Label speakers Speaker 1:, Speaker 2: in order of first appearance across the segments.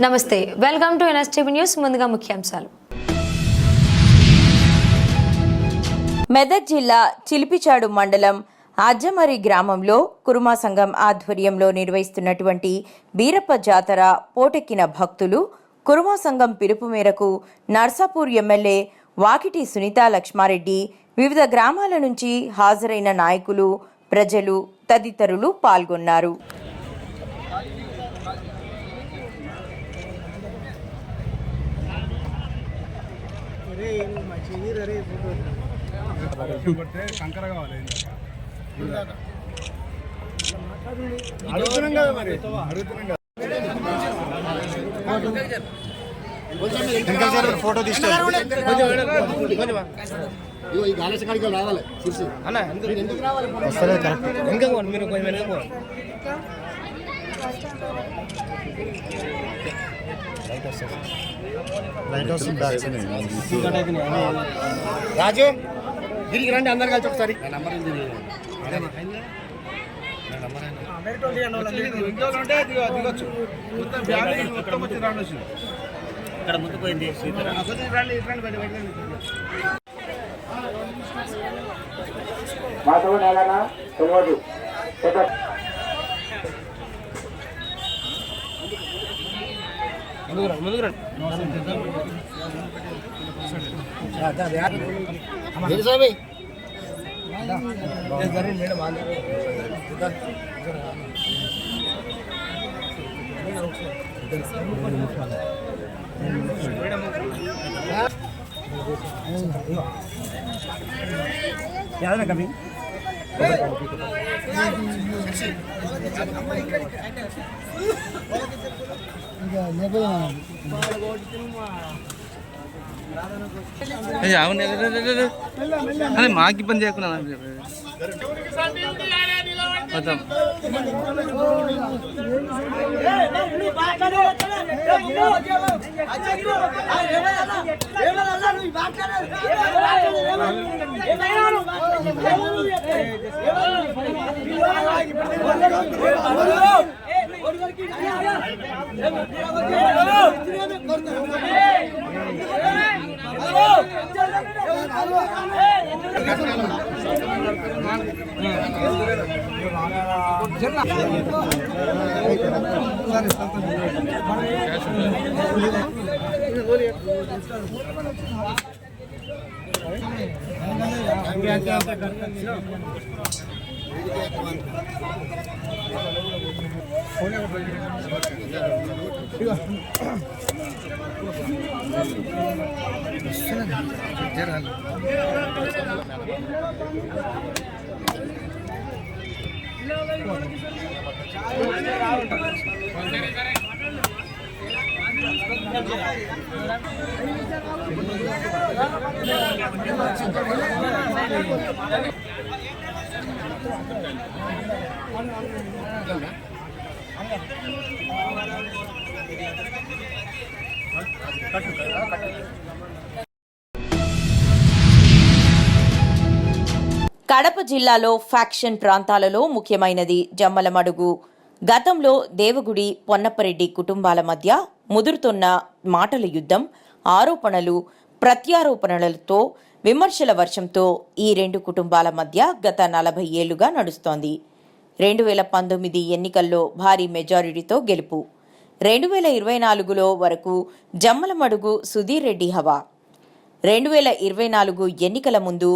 Speaker 1: నమస్తే, welcome to NSTV news. ముందుగా ముఖ్యాంశాలు.
Speaker 2: మెదక్ జిల్లా చిలిపిచాడు మండలం అజ్జమరి గ్రామంలో కురుమా సంఘం ఆధ్వర్యంలో నిర్వహిస్తున్నటువంటి బీరప్ప జాతర పోటెక్కిన భక్తులు కురుమా సంఘం పిలుపు మేరకు నర్సాపూర్ ఎమ్మెల్యే వాకిటి సునీతా లక్ష్మారెడ్డి, వివిధ గ్రామాల నుంచి హాజరైన నాయకులు, ప్రజలు తదితరులు పాల్గొన్నారు.
Speaker 3: ఫోటో తీసుకోవాలి. రాజు దీనికి రండి, అందరు కలిసి ఒకసారి. ఇక్కడ ముందు పోయింది. ముందుకు రండి. స్వామి యాదన కవి అదే మాకు ఇబ్బంది చేయకుండా కడప జిల్లాలో ఫ్యాక్షన్ ప్రాంతాలలో ముఖ్యమైనది జమ్మలమడుగు. గతంలో దేవగుడి, పొన్నప్పరెడ్డి కుటుంబాల మధ్య ముదురుతున్న మాటల యుద్ధం, ఆరోపణలు, ప్రత్యారోపణలతో, విమర్శల వర్షంతో ఈ రెండు కుటుంబాల మధ్య గత 40 ఏళ్లుగా నడుస్తోంది. 2019 ఎన్నికల్లో భారీ మెజారిటీతో గెలుపు. 2024లో వరకు జమ్మలమడుగు సుధీర్ రెడ్డి హవా. 2024 ఎన్నికల ముందు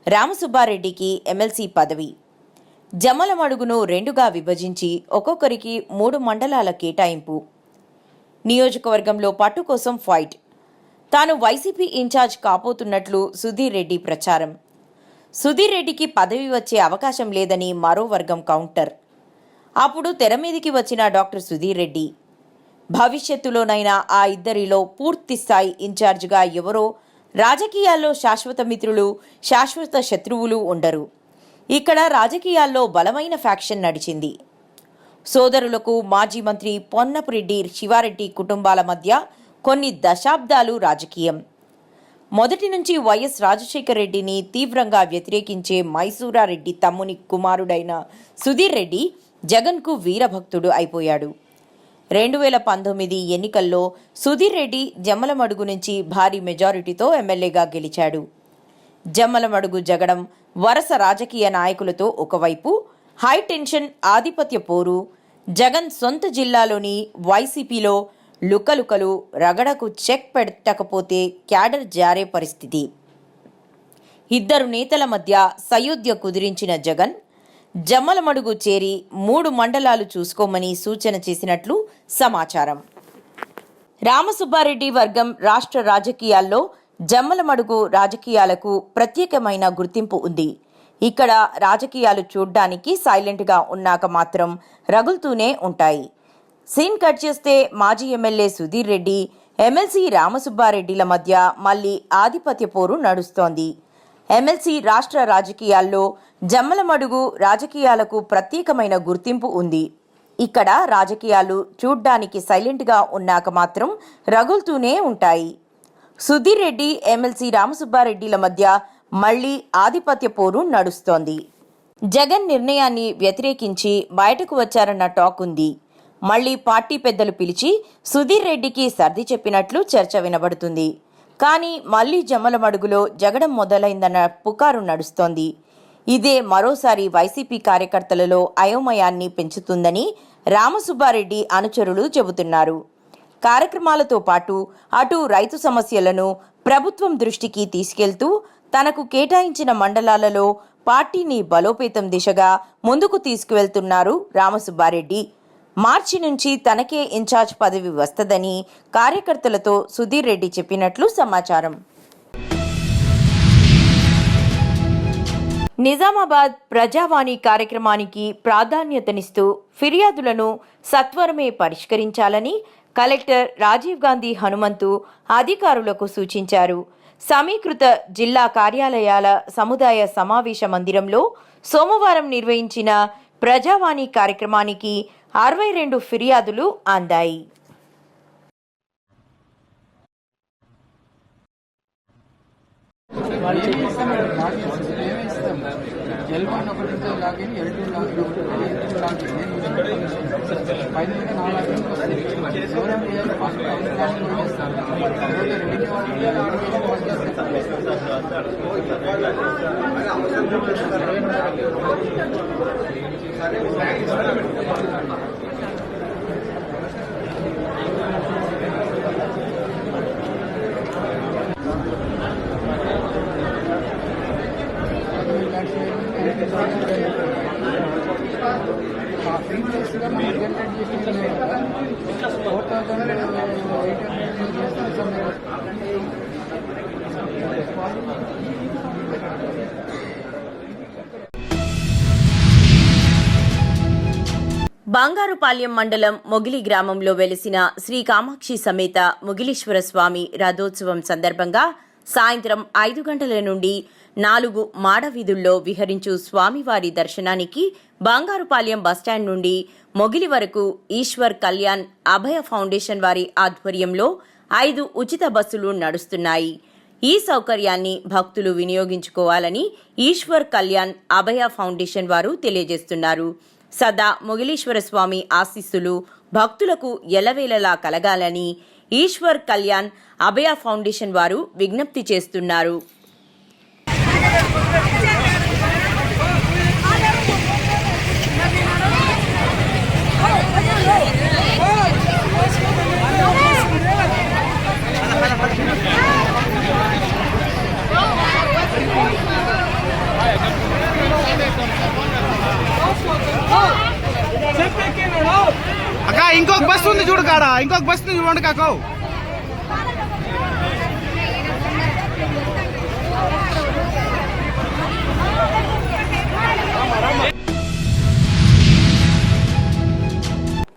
Speaker 3: రామసుబ్బారెడ్డికి ఎమ్మెల్సీ పదవి. జమ్మలమడుగును 2గా విభజించి ఒక్కొక్కరికి 3 మండలాల కేటాయింపు. నియోజకవర్గంలో పట్టు కోసం ఫైట్. తాను వైసీపీ ఇన్ఛార్జ్ కాబోతున్నట్లు సుధీర్ రెడ్డి ప్రచారం. సుధీర్ రెడ్డికి పదవి వచ్చే అవకాశం లేదని మరో వర్గం కౌంటర్. అప్పుడు తెరమీదికి వచ్చిన డాక్టర్ సుధీర్ రెడ్డి. భవిష్యత్తులోనైనా ఆ ఇద్దరిలో పూర్తి స్థాయి ఇన్ఛార్జిగా ఎవరో, రాజకీయాల్లో శాశ్వత మిత్రులు, శాశ్వత శత్రువులు ఉండరు. ఇక్కడ రాజకీయాల్లో బలమైన ఫ్యాక్షన్ నడిచింది. సోదరులకు మాజీ మంత్రి పొన్నపురెడ్డి, శివారెడ్డి కుటుంబాల మధ్య కొన్ని దశాబ్దాలు రాజకీయం. మొదటి నుంచి వైఎస్ రాజశేఖర రెడ్డిని తీవ్రంగా వ్యతిరేకించే మైసూరారెడ్డి తమ్ముని కుమారుడైన సుధీర్ రెడ్డి జగన్కు వీరభక్తుడు అయిపోయాడు. 2019 ఎన్నికల్లో సుధీర్ రెడ్డి జమ్మలమడుగు నుంచి భారీ మెజారిటీతో ఎమ్మెల్యేగా గెలిచాడు. జమ్మలమడుగు జగడం వరుస రాజకీయ నాయకులతో ఒకవైపు హై టెన్షన్ ఆధిపత్య పోరు, జగన్ సొంత జిల్లాలోని వైసీపీలో లుకలుకలు, రగడకు చెక్ పెట్టకపోతే క్యాడర్ జారే పరిస్థితి. ఇద్దరు నేతల మధ్య సయోధ్య కుదిరించిన జగన్ జమ్మలమడుగు చేరి 3 మండలాలు చూసుకోమని సూచన చేసినట్లు సమాచారం. రామసుబ్బారెడ్డి వర్గం రాష్ట్ర రాజకీయాల్లో జమ్మలమడుగు రాజకీయాలకు ప్రత్యేకమైన గుర్తింపు ఉంది. ఇక్కడ రాజకీయాలు చూడ్డానికి సైలెంట్గా ఉన్నాక మాత్రం రగులుతూనే ఉంటాయి. సీన్ కట్ చేస్తే మాజీ ఎమ్మెల్యే సుధీర్ రెడ్డి, ఎమ్మెల్సీ రామసుబ్బారెడ్డిల మధ్య మళ్లీ ఆధిపత్య పోరు నడుస్తోంది. ఎమ్మెల్సీ రాష్ట్ర రాజకీయాల్లో జమ్మలమడుగు రాజకీయాలకు ప్రత్యేకమైన గుర్తింపు ఉంది. ఇక్కడ రాజకీయాలు చూడ్డానికి సైలెంట్గా ఉన్నాక మాత్రం రగులుతూనే ఉంటాయి. సుధీర్ రెడ్డి, ఎమ్మెల్సీ రామసుబ్బారెడ్డిల మధ్య మళ్లీ ఆధిపత్య పోరు నడుస్తోంది. జగన్ నిర్ణయాన్ని వ్యతిరేకించి బయటకు వచ్చారన్న టాక్ ఉంది. మళ్లీ పార్టీ పెద్దలు పిలిచి సుధీర్ రెడ్డికి సర్ది చెప్పినట్లు చర్చ వినబడుతుంది. కానీ మళ్లీ జమ్మలమడుగులో జగడం మొదలైందన్న పుకారు నడుస్తోంది. ఇదే మరోసారి వైసీపీ కార్యకర్తలలో అయోమయాన్ని పెంచుతుందని రామసుబ్బారెడ్డి అనుచరులు చెబుతున్నారు. కార్యక్రమాలతో పాటు అటు రైతు సమస్యలను ప్రభుత్వం దృష్టికి తీసుకెళ్తూ తనకు కేటాయించిన మండలాలలో పార్టీని బలోపేతం దిశగా ముందుకు తీసుకువెళ్తున్నారు రామసుబ్బారెడ్డి. మార్చి నుంచి తనకే ఇన్ఛార్జ్ పదవి వస్తదని కార్యకర్తలతో సుధీర్ రెడ్డి చెప్పినట్లు సమాచారం. నిజామాబాద్ ప్రజావాణి కార్యక్రమానికి ప్రాధాన్యతనిస్తూ ఫిర్యాదులను సత్వరమే పరిష్కరించాలని కలెక్టర్ రాజీవ్ గాంధీ హనుమంతు అధికారులకు సూచించారు. సమీకృత జిల్లా కార్యాలయాల సముదాయ సమావేశ మందిరంలో సోమవారం నిర్వహించిన ప్రజావాణి కార్యక్రమానికి 62 ఫిర్యాదులు అందాయి. బంగారుపాళ్యం మండలం మొగిలి గ్రామంలో వెలిసిన శ్రీ కామాక్షి సమేత మొగిలీశ్వర స్వామి రథోత్సవం సందర్భంగా సాయంత్రం 5 గంటల నుండి 4 మాడవీధుల్లో విహరించు స్వామివారి దర్శనానికి బంగారుపాళ్యం బస్టాండ్ నుండి మొగిలి వరకు ఈశ్వర్ కళ్యాణ్ అభయ ఫౌండేషన్ వారి ఆధ్వర్యంలో 5 ఉచిత బస్సులు నడుస్తున్నాయి. ఈ సౌకర్యాన్ని భక్తులు వినియోగించుకోవాలని ఈశ్వర్ కళ్యాణ్ అభయ ఫౌండేషన్ వారు తెలియజేస్తున్నారు. సదా మొగిలీశ్వర స్వామి ఆశీస్సులు భక్తులకు ఎల్లవేళలా కలగాలని ఈశ్వర్ కళ్యాణ్ అభయ ఫౌండేషన్ వారు విజ్ఞప్తి చేస్తున్నారు.
Speaker 4: అక్క ఇంకొక బస్సు ఉంది చూడు కాడ, ఇంకొక బస్సు ఉంది చూడండి కాకో.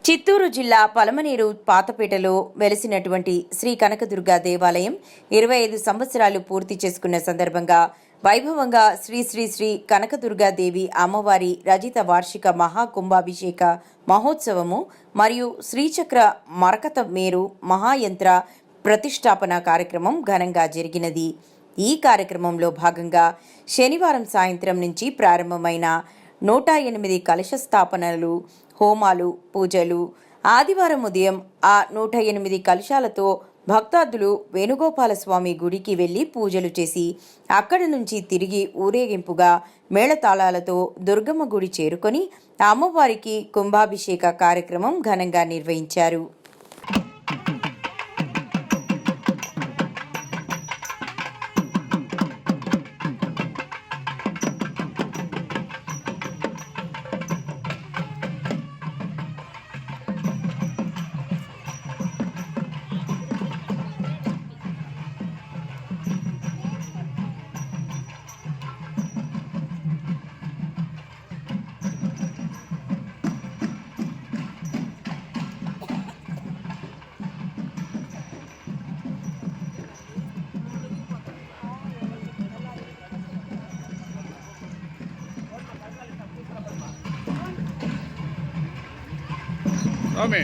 Speaker 3: చిత్తూరు జిల్లా పలమనేరు పాతపేటలో వెలిసినటువంటి శ్రీ కనకదుర్గా దేవాలయం 25 సంవత్సరాలు పూర్తి చేసుకున్న సందర్భంగా వైభవంగా శ్రీ శ్రీ శ్రీ కనకదుర్గాదేవి అమ్మవారి రజిత వార్షిక మహాకుంభాభిషేక మహోత్సవము మరియు శ్రీచక్ర మరకత మేరు మహాయంత్ర ప్రతిష్టాపన కార్యక్రమం ఘనంగా జరిగినది. ఈ కార్యక్రమంలో భాగంగా శనివారం సాయంత్రం నుంచి ప్రారంభమైన 108 కలశ స్థాపనలు, హోమాలు, పూజలు,
Speaker 2: ఆదివారం ఉదయం ఆ 108 కలశాలతో భక్తాదులు వేణుగోపాలస్వామి గుడికి వెళ్లి పూజలు చేసి అక్కడి నుంచి తిరిగి ఊరేగింపుగా మేళతాళాలతో దుర్గమ్మ గుడి చేరుకొని అమ్మవారికి కుంభాభిషేక కార్యక్రమం ఘనంగా నిర్వహించారు.
Speaker 4: స్వామి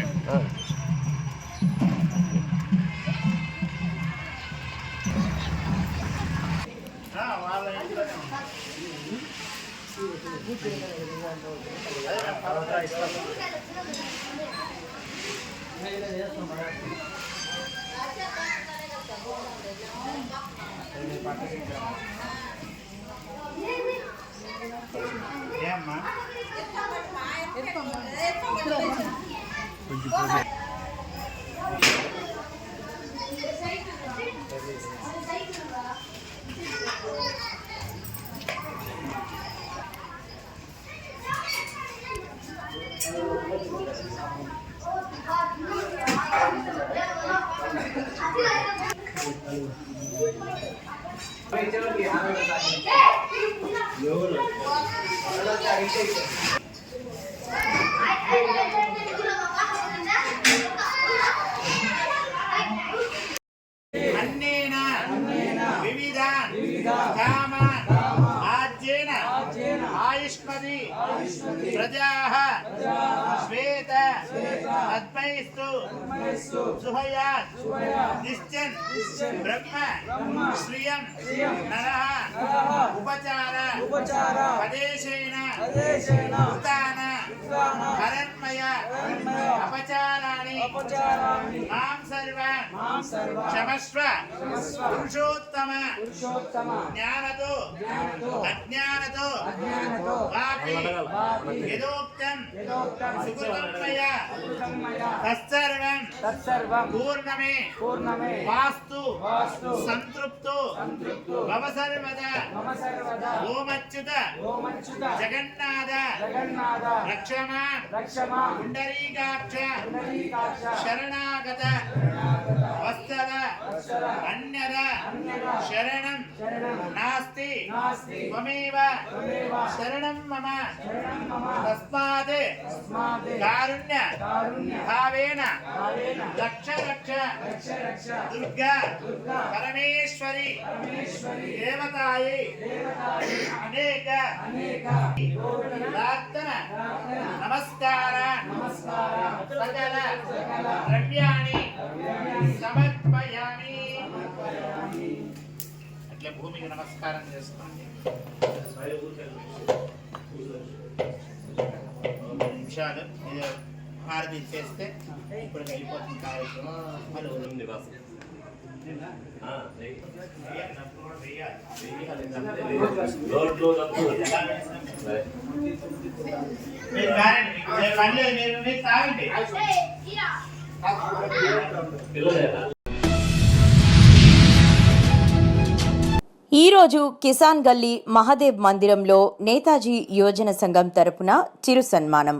Speaker 4: ఏమ్మా ఆయుష్మది ప్రజాః శ్వేత అద్వైస్తు సుహయాత్ నిశ్చన్ బ్రహ్మ శ్రియం నరః ఉపచార పదేశేన ఉతాన హరణ్మయ అపచారాణి మాం సర్వాన్ క్షమస్వ పురుషోత్తమ జ్ఞానతో అజ్ఞానతో వాపి యదోక్తం సుకృతం మయా తత్సర్వం పూర్ణమే వాస్తు సంతృప్తో భవ సర్వదా ఓమచ్యుత జగన్నాథ రక్షమాన్ పుండరీకాక్ష శరణాగత వత్సల అన్యద శరణం నాస్తి త్వమేవ శరణం మమ తస్మాత్ కారుణ్య భావేన రక్ష దుర్గా పరమేశ్వరి దేవతాయే అనేక ప్రార్థన నమస్కార సకల ద్రవ్యాణి సమర్పయామి. అట్లా భూమికి నమస్కారం చేసుకోండి. 2 నిమిషాలు ఇది హారతి చేస్తే ఇప్పుడు వెళ్ళిపోతుంది కార్యక్రమం. మరి మీరు తాగండి.
Speaker 2: ఈరోజు కిసాన్ గల్లీ మహదేవ్ మందిరంలో నేతాజీ యువజన సంఘం తరపున చిరు సన్మానం.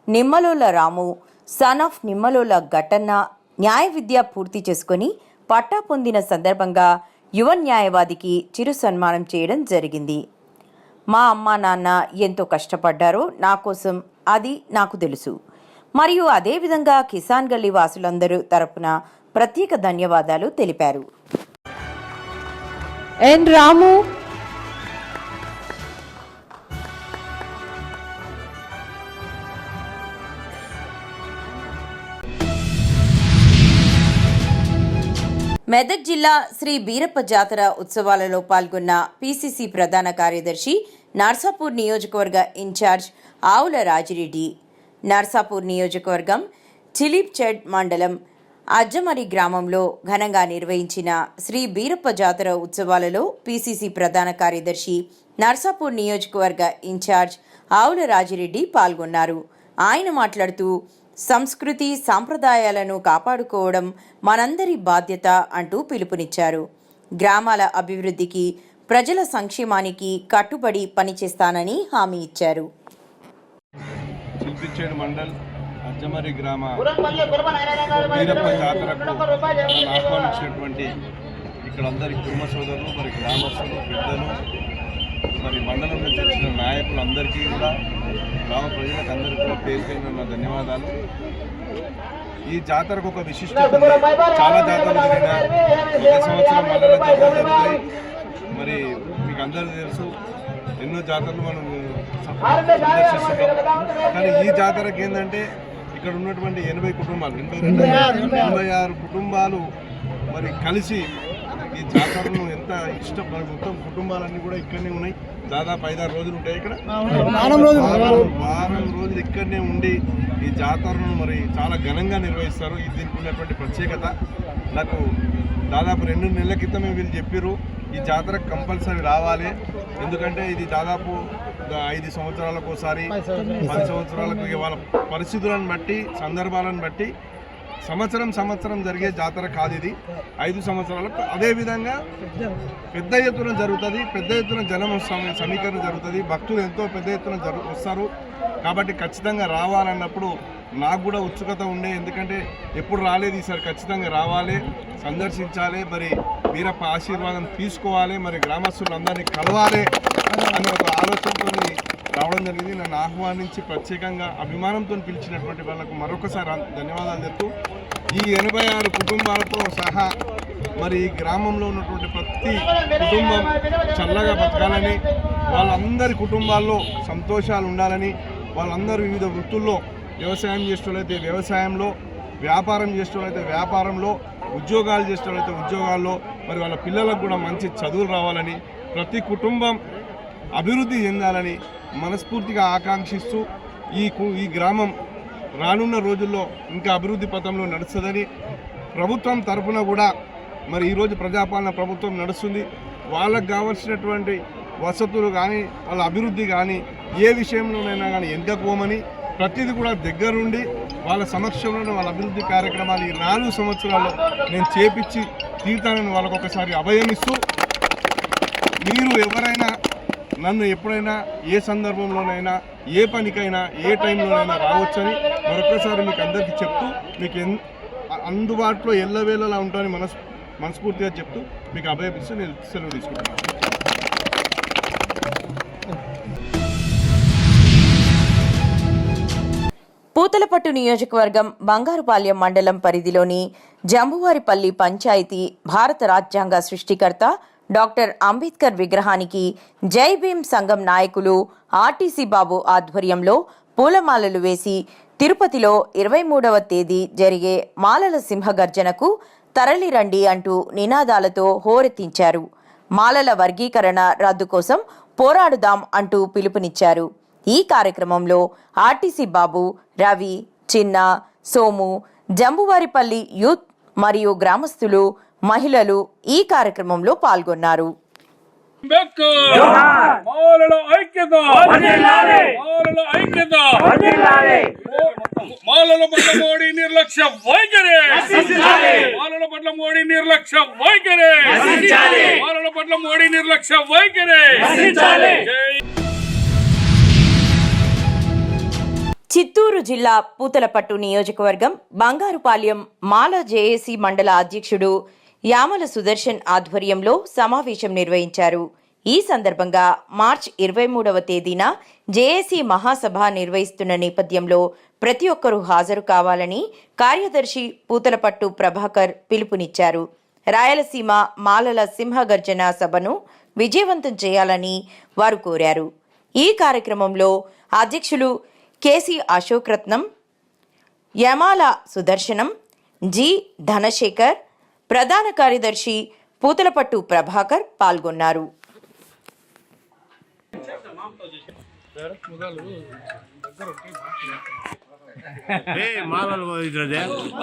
Speaker 2: నిమ్మలోల రాము సన్ ఆఫ్ నిమ్మలోల ఘటన్న న్యాయ విద్య పూర్తి చేసుకుని పట్టా పొందిన సందర్భంగా యువ న్యాయవాదికి చిరు సన్మానం చేయడం జరిగింది. మా అమ్మా నాన్న ఎంతో కష్టపడ్డారో నా కోసం అది నాకు తెలుసు. మరియు అదేవిధంగా కిసాన్ గల్లీ వాసులందరూ తరపున ప్రత్యేక ధన్యవాదాలు తెలిపారు.
Speaker 5: ఎన్ రాము,
Speaker 2: మెదక్ జిల్లా శ్రీ బీరప్ప జాతర ఉత్సవాలలో పాల్గొన్న పిసిసి ప్రధాన కార్యదర్శి, నర్సాపూర్ నియోజకవర్గ ఇన్ఛార్జ్ ఆవుల రాజిరెడ్డి, నర్సాపూర్ నియోజకవర్గం చిలిప్చెడ్ మండలం అజ్జమరి గ్రామంలో ఘనంగా నిర్వహించిన శ్రీ బీరప్ప జాతర ఉత్సవాలలో పిసిసి ప్రధాన కార్యదర్శి నర్సాపూర్ నియోజకవర్గ ఇన్ఛార్జ్ ఆవుల రాజిరెడ్డి పాల్గొన్నారు. ఆయన మాట్లాడుతూ సంస్కృతి సాంప్రదాయాలను కాపాడుకోవడం మనందరి బాధ్యత అంటూ పిలుపునిచ్చారు. గ్రామాల అభివృద్ధికి, ప్రజల సంక్షేమానికి కట్టుబడి పనిచేస్తానని హామీ ఇచ్చారు.
Speaker 5: చిలిపిచ్చేడు మండల్ అజ్జమరి గ్రామ వీరప్ప జాతరకు ఆహ్వానించినటువంటి ఇక్కడ అందరి కుటుంబ సోదరులు, మరి గ్రామస్తులు, పెద్దలు, మరి మండలం నుంచి వచ్చిన నాయకులు అందరికీ కూడా, గ్రామ ప్రజలకు అందరికీ కూడా పేరు నా ధన్యవాదాలు. ఈ జాతరకు ఒక విశిష్టత ఉంది. చాలా జాతరలు జరిగిన ఒక సంవత్సరం మండల జాతరలు జరుగుతాయి. మరి మీకు అందరికీ తెలుసు, ఎన్నో జాతరలు మనం సందర్శిస్తున్నాం. కానీ ఈ జాతరకి ఏంటంటే ఇక్కడ ఉన్నటువంటి 80 కుటుంబాలు, 86 కుటుంబాలు మరి కలిసి ఈ జాతరను ఎంత ఇష్టపడి, మొత్తం కుటుంబాలన్నీ కూడా ఇక్కడనే ఉన్నాయి. దాదాపు 5-6 రోజులు ఉంటాయి ఇక్కడ. వారం రోజులు ఇక్కడనే ఉండి ఈ జాతరను మరి చాలా ఘనంగా నిర్వహిస్తారు. దీనికి ఉన్నటువంటి ప్రత్యేకత నాకు దాదాపు 2 నెలల క్రితమే వీళ్ళు చెప్పారు, ఈ జాతరకు కంపల్సరీ రావాలి. ఎందుకంటే ఇది దాదాపు 5 సంవత్సరాలకు ఒకసారి, 10 సంవత్సరాలకు, వాళ్ళ పరిస్థితులను బట్టి, సందర్భాలను బట్టి సంవత్సరం జరిగే జాతర కాదు ఇది. 5 సంవత్సరాలకు అదేవిధంగా పెద్ద ఎత్తున జరుగుతుంది. పెద్ద ఎత్తున జనం సమీకరణ జరుగుతుంది. భక్తులు ఎంతో పెద్ద ఎత్తున వస్తారు. కాబట్టి ఖచ్చితంగా రావాలన్నప్పుడు నాకు కూడా ఉత్సుకత ఉండే, ఎందుకంటే ఎప్పుడు రాలేదు, ఈసారి ఖచ్చితంగా రావాలి, సందర్శించాలి, మరి వీరప్ప ఆశీర్వాదం తీసుకోవాలి, మరి గ్రామస్తులందరినీ కలవాలి అనే ఒక ఆలోచనతో రావడం జరిగింది. నన్ను ఆహ్వానించి ప్రత్యేకంగా అభిమానంతో పిలిచినటువంటి వాళ్ళకు మరొకసారి ధన్యవాదాలు చెప్తూ, ఈ 86 కుటుంబాలతో సహా మరి ఈ గ్రామంలో ఉన్నటువంటి ప్రతి కుటుంబం చల్లగా బతకాలని, వాళ్ళందరి కుటుంబాల్లో సంతోషాలు ఉండాలని, వాళ్ళందరూ వివిధ వృత్తుల్లో, వ్యవసాయం చేసేటోళ్ళైతే వ్యవసాయంలో, వ్యాపారం చేసేటోళ్ళైతే వ్యాపారంలో, ఉద్యోగాలు చేసేటోళ్ళైతే ఉద్యోగాల్లో, మరి వాళ్ళ పిల్లలకు కూడా మంచి చదువులు రావాలని, ప్రతి కుటుంబం అభివృద్ధి చెందాలని మనస్ఫూర్తిగా ఆకాంక్షిస్తూ ఈ గ్రామం రానున్న రోజుల్లో ఇంకా అభివృద్ధి పథంలో నడుస్తుందని, ప్రభుత్వం తరఫున కూడా మరి ఈరోజు ప్రజాపాలన ప్రభుత్వం నడుస్తుంది, వాళ్ళకు కావాల్సినటువంటి వసతులు కానీ, వాళ్ళ అభివృద్ధి కానీ, ఏ విషయంలోనైనా కానీ వెనుకపోమని, ప్రతిదీ కూడా దగ్గరుండి వాళ్ళ సమక్షంలోనే వాళ్ళ అభివృద్ధి కార్యక్రమాలు ఈ 4 సంవత్సరాల్లో నేను చేపించి తీరుతానని వాళ్ళకు ఒకసారి అభయమిస్తూ, మీరు ఎవరైనా నన్ను ఎప్పుడైనా ఏ సందర్భంలోనైనా, ఏ పనికైనా, ఏ టైంలోనైనా రావచ్చని మరొకసారి మీకు అందరికీ చెప్తూ, మీకు అందుబాటులో ఎల్లవేళలా ఉంటానని మనస్ఫూర్తిగా చెప్తూ మీకు అభయమిస్తూ నేను సెలవు తీసుకుంటున్నాను.
Speaker 2: పూతలపట్టు నియోజకవర్గం బంగారుపాలెం మండలం పరిధిలోని జంబువారిపల్లి పంచాయతీ భారత రాజ్యాంగ సృష్టికర్త డాక్టర్ అంబేద్కర్ విగ్రహానికి జై భీమ్ సంఘం నాయకులు ఆర్టీసీ బాబు ఆధ్వర్యంలో పూలమాలలు వేసి తిరుపతిలో 23వ తేదీ జరిగే మాలల సింహగర్జనకు తరలిరండి అంటూ నినాదాలతో హోరెత్తించారు. మాలల వర్గీకరణ రద్దు కోసం పోరాడుదాం అంటూ పిలుపునిచ్చారు. ఈ కార్యక్రమంలో ఆర్టీసీ బాబు, రవి, చిన్న, సోము, జంబువారిపల్లి యూత్ మరియు గ్రామస్తులు, మహిళలు ఈ కార్యక్రమంలో పాల్గొన్నారు.
Speaker 6: మాలల పట్ల మోడీ నిర్లక్ష్య వైఖరి, మాలల పట్ల మోడీ నిర్లక్ష్య వైఖరి, మాలల పట్ల మోడీ నిర్లక్ష్య వైఖరి.
Speaker 2: చిత్తూరు జిల్లా పూతలపట్టు నియోజకవర్గం బంగారుపాలెం మాల జేఏసీ మండల అధ్యక్షుడు యామల సుదర్శన్ ఆధ్వర్యంలో సమావేశం నిర్వహించారు. ఈ సందర్భంగా మార్చి 23వ తేదీన జేఏసీ మహాసభ నిర్వహిస్తున్న నేపథ్యంలో ప్రతి ఒక్కరూ హాజరు కావాలని కార్యదర్శి పూతలపట్టు ప్రభాకర్ పిలుపునిచ్చారు. రాయలసీమ మాలల సింహగర్జన సభను విజయవంతం చేయాలని వారు కోరారు. ఈ కార్యక్రమంలో అధ్యక్షులు కేసీ అశోక్ రత్నం, యమాల సుదర్శనం, జి ధనశేఖర్, ప్రధాన కార్యదర్శి పూతలపట్టు ప్రభాకర్ పాల్గొన్నారు.
Speaker 7: ಮಾಲಲ್ಲಿ ಇದ್ರದೆ